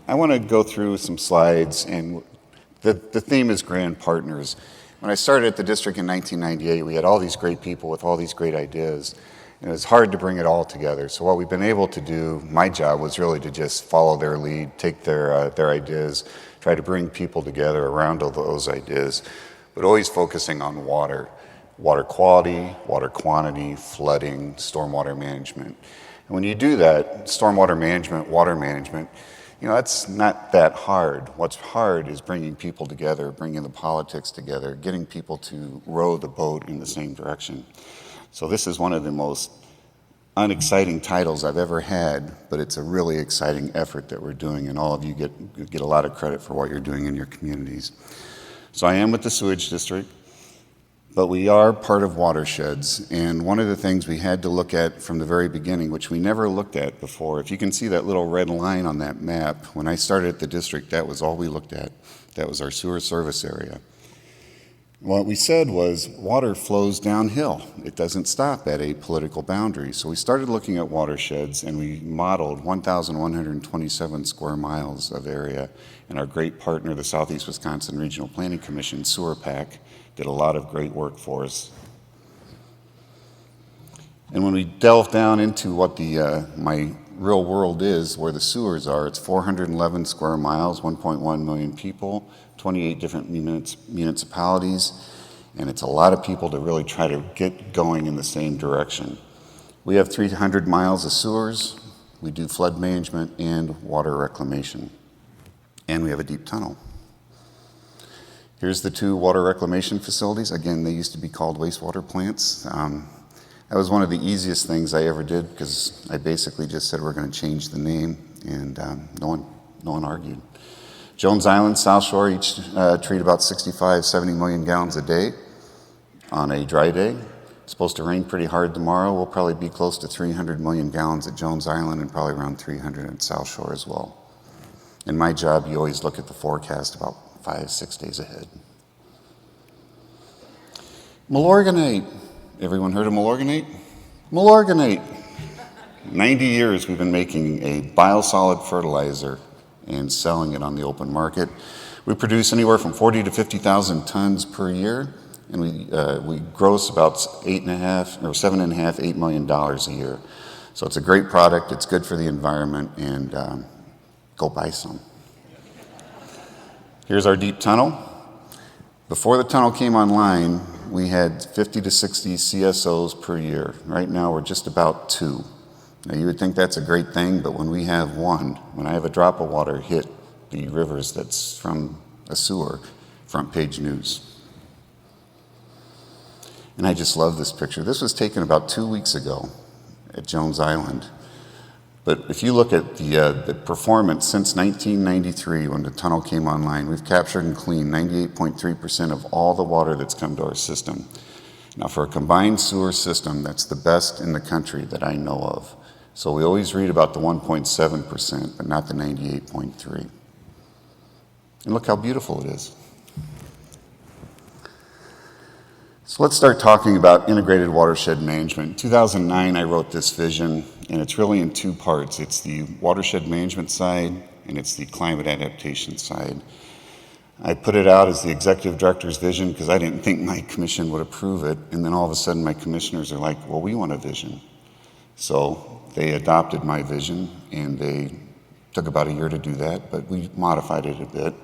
I want to go through some slides, and the theme is grand partners. When I started at the district in 1998, we had all these great people with all these great ideas, and it was hard to bring it all together. So what we've been able to do, my job was really to just follow their lead, take their ideas, try to bring people together around all those ideas, but always focusing on water quality, water quantity, flooding, stormwater management. And when you do that, stormwater management, water management, that's not that hard. What's hard is bringing people together, bringing the politics together, getting people to row the boat in the same direction. So this is one of the most unexciting titles I've ever had, but it's a really exciting effort that we're doing, and all of you get a lot of credit for what you're doing in your communities. So I am with the Sewage District, but we are part of watersheds, and one of the things we had to look at from the very beginning, which we never looked at before, if you can see that little red line on that map, when I started at the district, that was all we looked at. That was our sewer service area. What we said was water flows downhill. It doesn't stop at a political boundary. So we started looking at watersheds, and we modeled 1,127 square miles of area, and our great partner, the Southeast Wisconsin Regional Planning Commission, SewerPAC, did a lot of great work for us. And when we delve down into what my real world is, where the sewers are, it's 411 square miles, 1.1 million people, 28 different municipalities, and it's a lot of people to really try to get going in the same direction. We have 300 miles of sewers, we do flood management and water reclamation, and we have a deep tunnel. Here's the two water reclamation facilities. Again, they used to be called wastewater plants. That was one of the easiest things I ever did, because I basically just said we're going to change the name, and no one argued. Jones Island, South Shore each treat about 65-70 million gallons a day on a dry day. It's supposed to rain pretty hard tomorrow. We'll probably be close to 300 million gallons at Jones Island, and probably around 300 at South Shore as well. In my job, you always look at the forecast about 5-6 days ahead. Milorganite. Everyone heard of Milorganite? Milorganite. 90 years we've been making a biosolid fertilizer and selling it on the open market. We produce anywhere from 40 to 50,000 tons per year, and we gross about $7.5–8 million a year. So it's a great product. It's good for the environment, and go buy some. Here's our deep tunnel. Before the tunnel came online, we had 50 to 60 CSOs per year. Right now, we're just about 2. Now, you would think that's a great thing, but when we have 1, when I have a drop of water hit the rivers that's from a sewer, front page news. And I just love this picture. This was taken about 2 weeks ago at Jones Island. But if you look at the performance since 1993, when the tunnel came online, we've captured and cleaned 98.3% of all the water that's come to our system. Now, for a combined sewer system, that's the best in the country that I know of. So we always read about the 1.7%, but not the 98.3%. And look how beautiful it is. So let's start talking about integrated watershed management. In 2009, I wrote this vision, and it's really in 2 parts. It's the watershed management side, and it's the climate adaptation side. I put it out as the executive director's vision because I didn't think my commission would approve it, and then all of a sudden my commissioners are like, well, we want a vision. So they adopted my vision, and they took about a year to do that, but we modified it a bit.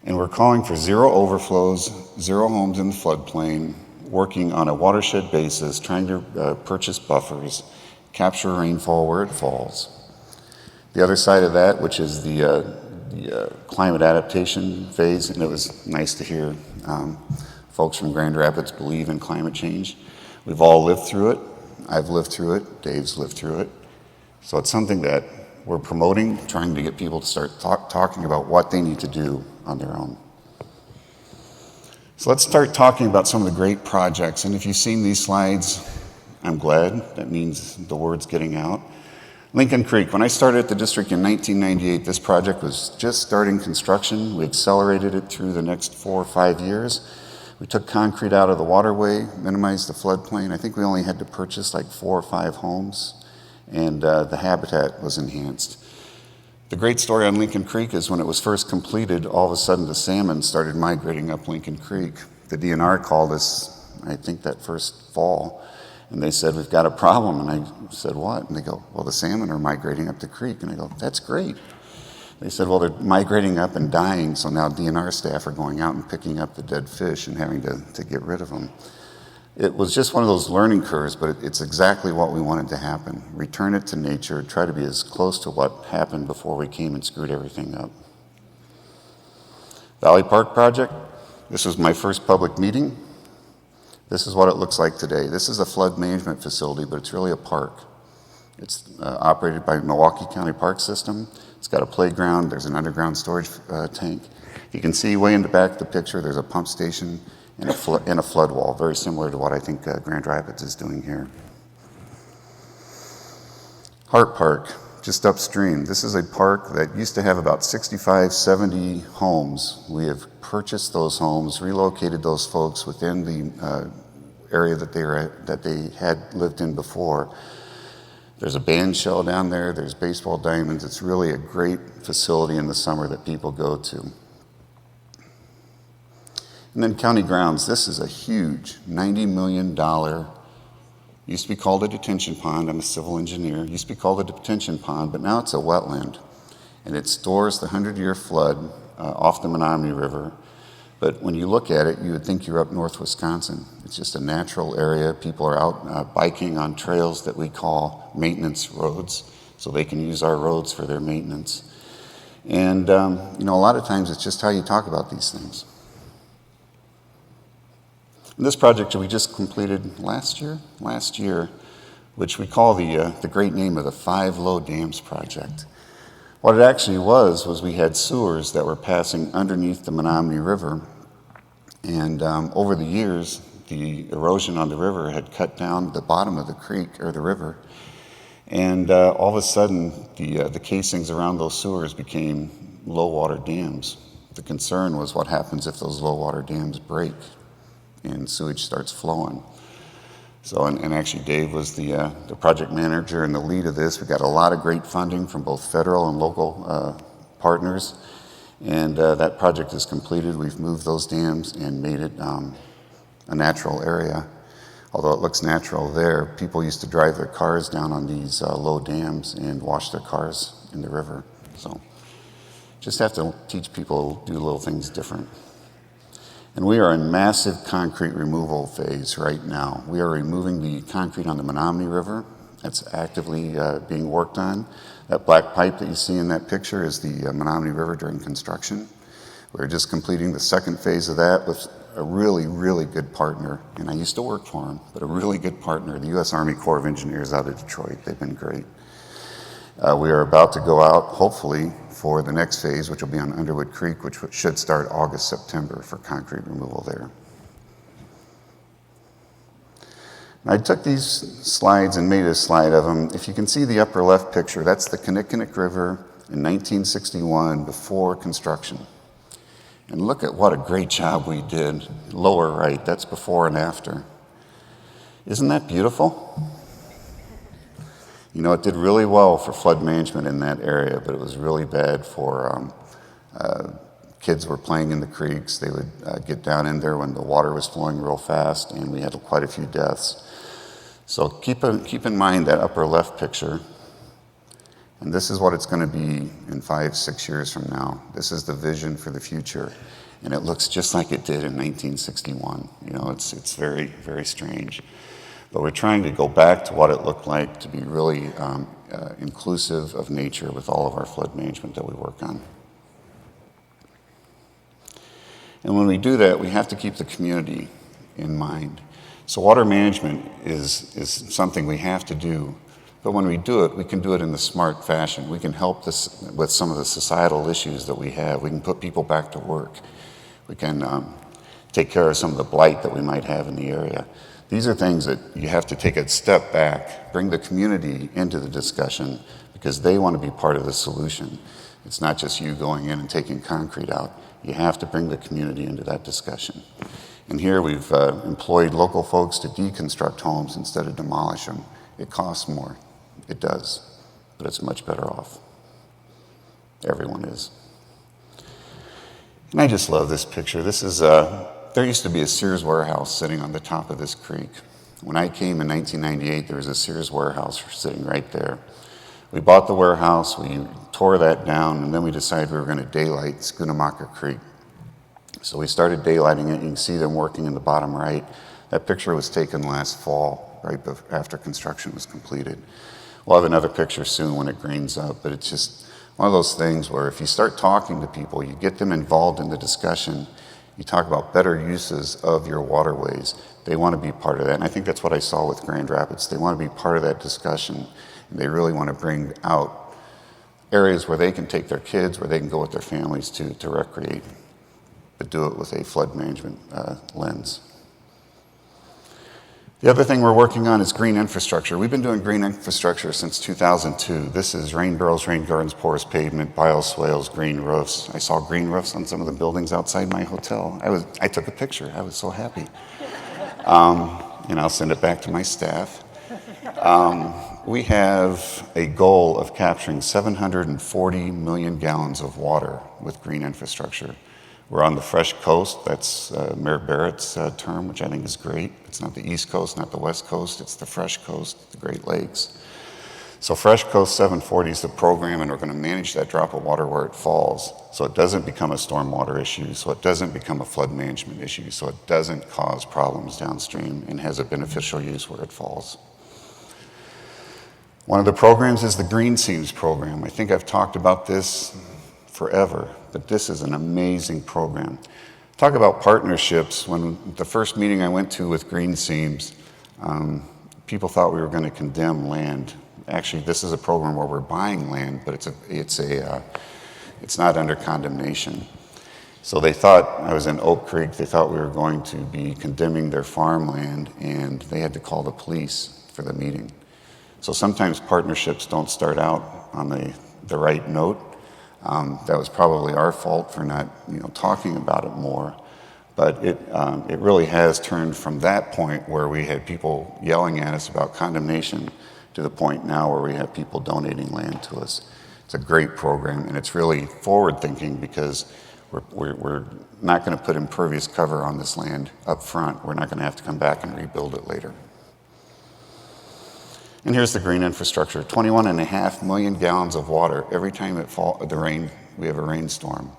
And we're calling for 0 overflows, 0 homes in the floodplain, working on a watershed basis, trying to purchase buffers, capture rainfall where it falls. The other side of that, which is the climate adaptation phase, and it was nice to hear folks from Grand Rapids believe in climate change. We've all lived through it. I've lived through it. Dave's lived through it. So it's something that we're promoting, trying to get people to start talking about what they need to do on their own. So let's start talking about some of the great projects. And if you've seen these slides, I'm glad. That means the word's getting out. Lincoln Creek. When I started at the district in 1998, this project was just starting construction. We accelerated it through the next 4 or 5 years. We took concrete out of the waterway, minimized the floodplain. I think we only had to purchase like 4 or 5 homes, and the habitat was enhanced. The great story on Lincoln Creek is when it was first completed, all of a sudden the salmon started migrating up Lincoln Creek. The DNR called us, I think that first fall, and they said, we've got a problem. And I said, what? And they go, well, the salmon are migrating up the creek. And I go, that's great. They said, well, they're migrating up and dying, so now DNR staff are going out and picking up the dead fish and having to get rid of them. It was just one of those learning curves, but it's exactly what we wanted to happen. Return it to nature, try to be as close to what happened before we came and screwed everything up. Valley Park Project, this was my first public meeting. This is what it looks like today. This is a flood management facility, but it's really a park. It's operated by Milwaukee County Park System. It's got a playground, there's an underground storage tank. You can see way in the back of the picture, there's a pump station and a flood wall, very similar to what I think Grand Rapids is doing here. Hart Park, just upstream. This is a park that used to have about 65, 70 homes. We have purchased those homes, relocated those folks within the area that they had lived in before. There's a band shell down there, there's baseball diamonds. It's really a great facility in the summer that people go to. And then county grounds, this is a huge $90 million, used to be called a detention pond. I'm a civil engineer. Used to be called a detention pond, but now it's a wetland. And it stores the 100-year flood off the Menominee River. But when you look at it, you would think you're up north Wisconsin. It's just a natural area. People are out biking on trails that we call maintenance roads, so they can use our roads for their maintenance. And a lot of times it's just how you talk about these things. And this project we just completed last year, which we call the great name of the 5 Low Dams Project. What it actually was we had sewers that were passing underneath the Menominee River, and over the years, the erosion on the river had cut down the bottom of the creek or the river, and all of a sudden, the casings around those sewers became low water dams. The concern was what happens if those low water dams break and sewage starts flowing. So, and actually Dave was the project manager and the lead of this. We got a lot of great funding from both federal and local partners. And that project is completed. We've moved those dams and made it a natural area. Although it looks natural there, people used to drive their cars down on these low dams and wash their cars in the river. So just have to teach people to do little things different. And we are in massive concrete removal phase right now. We are removing the concrete on the Menominee River. That's actively being worked on. That black pipe that you see in that picture is the Menominee River during construction. We're just completing the second phase of that with a really, really good partner. And I used to work for him, but a really good partner, the U.S. Army Corps of Engineers out of Detroit. They've been great. We are about to go out, hopefully, for the next phase, which will be on Underwood Creek, which should start August, September for concrete removal there. I took these slides and made a slide of them. If you can see the upper left picture, that's the Kinnickinnic River in 1961 before construction. And look at what a great job we did. Lower right, that's before and after. Isn't that beautiful? You know, it did really well for flood management in that area, but it was really bad for kids were playing in the creeks. They would get down in there when the water was flowing real fast, and we had quite a few deaths. So keep in mind that upper left picture, and this is what it's going to be in 5-6 years from now. This is the vision for the future, and it looks just like it did in 1961. You know, it's very, very strange. But we're trying to go back to what it looked like to be really inclusive of nature with all of our flood management that we work on. And when we do that, we have to keep the community in mind. So water management is something we have to do. But when we do it, we can do it in a smart fashion. We can help this with some of the societal issues that we have. We can put people back to work. We can take care of some of the blight that we might have in the area. These are things that you have to take a step back, bring the community into the discussion, because they want to be part of the solution. It's not just you going in and taking concrete out. You have to bring the community into that discussion. And here we've employed local folks to deconstruct homes instead of demolish them. It costs more. It does, but it's much better off. Everyone is. And I just love this picture. This is, there used to be a Sears warehouse sitting on the top of this creek. When I came in 1998, there was a Sears warehouse sitting right there. We bought the warehouse, we tore that down, and then we decided we were going to daylight Schoonamaker Creek. So we started daylighting it. You can see them working in the bottom right. That picture was taken last fall, right after construction was completed. We'll have another picture soon when it greens up, but it's just one of those things where if you start talking to people, you get them involved in the discussion, you talk about better uses of your waterways, they want to be part of that. And I think that's what I saw with Grand Rapids. They want to be part of that discussion, and they really want to bring out areas where they can take their kids, where they can go with their families to recreate, but do it with a flood management lens. The other thing we're working on is green infrastructure. We've been doing green infrastructure since 2002. This is rain barrels, rain gardens, porous pavement, bioswales, green roofs. I saw green roofs on some of the buildings outside my hotel. I took a picture. I was so happy. And I'll send it back to my staff. We have a goal of capturing 740 million gallons of water with green infrastructure. We're on the fresh coast. That's Mayor Barrett's term, which I think is great. It's not the East Coast, not the West Coast. It's the fresh coast, the Great Lakes. So Fresh Coast 740 is the program, and we're going to manage that drop of water where it falls, so it doesn't become a stormwater issue, so it doesn't become a flood management issue, so it doesn't cause problems downstream and has a beneficial use where it falls. One of the programs is the Green Seams program. I think I've talked about this forever, but this is an amazing program. Talk about partnerships. When the first meeting I went to with Green Seams, people thought we were going to condemn land. Actually, this is a program where we're buying land, but it's not under condemnation. So they thought, I was in Oak Creek, they thought we were going to be condemning their farmland, and they had to call the police for the meeting. So sometimes partnerships don't start out on the right note. That was probably our fault for not, talking about it more. But it really has turned from that point where we had people yelling at us about condemnation to the point now where we have people donating land to us. It's a great program, and it's really forward-thinking because we're not going to put impervious cover on this land up front. We're not going to have to come back and rebuild it later. And here's the green infrastructure, 21.5 million gallons of water every time we have a rainstorm.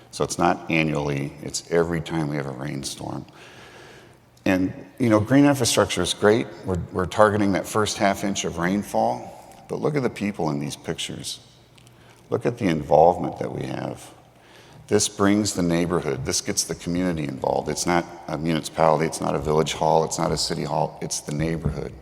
So it's not annually, it's every time we have a rainstorm. And, green infrastructure is great. We're targeting that first half inch of rainfall, but look at the people in these pictures. Look at the involvement that we have. This brings the neighborhood, this gets the community involved. It's not a municipality, it's not a village hall, it's not a city hall, it's the neighborhood.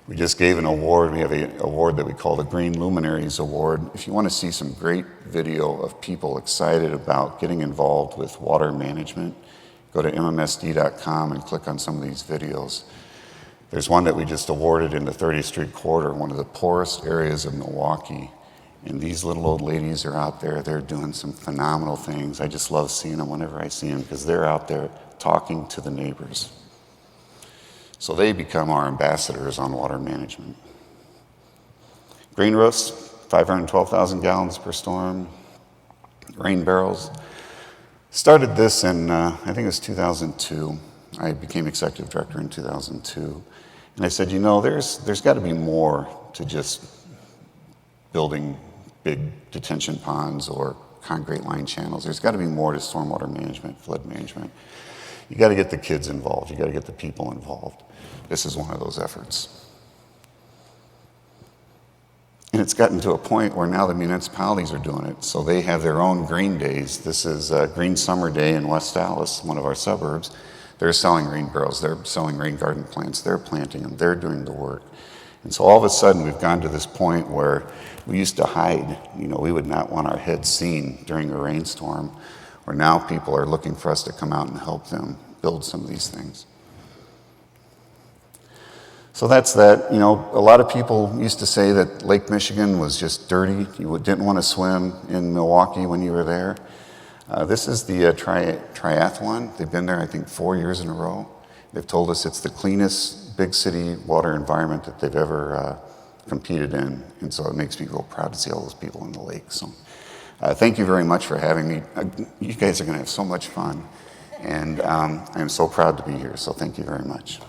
We just gave an award. We have an award that we call the Green Luminaries Award. If you want to see some great video of people excited about getting involved with water management, go to mmsd.com and click on some of these videos. There's one that we just awarded in the 30th Street corridor, one of the poorest areas of Milwaukee. And these little old ladies are out there. They're doing some phenomenal things. I just love seeing them whenever I see them because they're out there talking to the neighbors. So they become our ambassadors on water management. Green roofs, 512,000 gallons per storm. Rain barrels. Started this in, I think it was 2002. I became executive director in 2002. And I said, there's got to be more to just building big detention ponds or concrete line channels. There's got to be more to stormwater management, flood management. You got to get the kids involved. You got to get the people involved. This is one of those efforts. And it's gotten to a point where now the municipalities are doing it. So they have their own green days. This is a Green Summer Day in West Dallas, one of our suburbs. They're selling rain barrels. They're selling rain garden plants. They're planting them. They're doing the work. And so all of a sudden we've gone to this point where we used to hide. We would not want our heads seen during a rainstorm. Where now people are looking for us to come out and help them build some of these things. So that's that. A lot of people used to say that Lake Michigan was just dirty. You didn't want to swim in Milwaukee when you were there. This is the triathlon. They've been there, I think, 4 years in a row. They've told us it's the cleanest big city water environment that they've ever competed in. And so it makes me real proud to see all those people in the lake. So Thank you very much for having me. You guys are going to have so much fun, and I am so proud to be here, so thank you very much.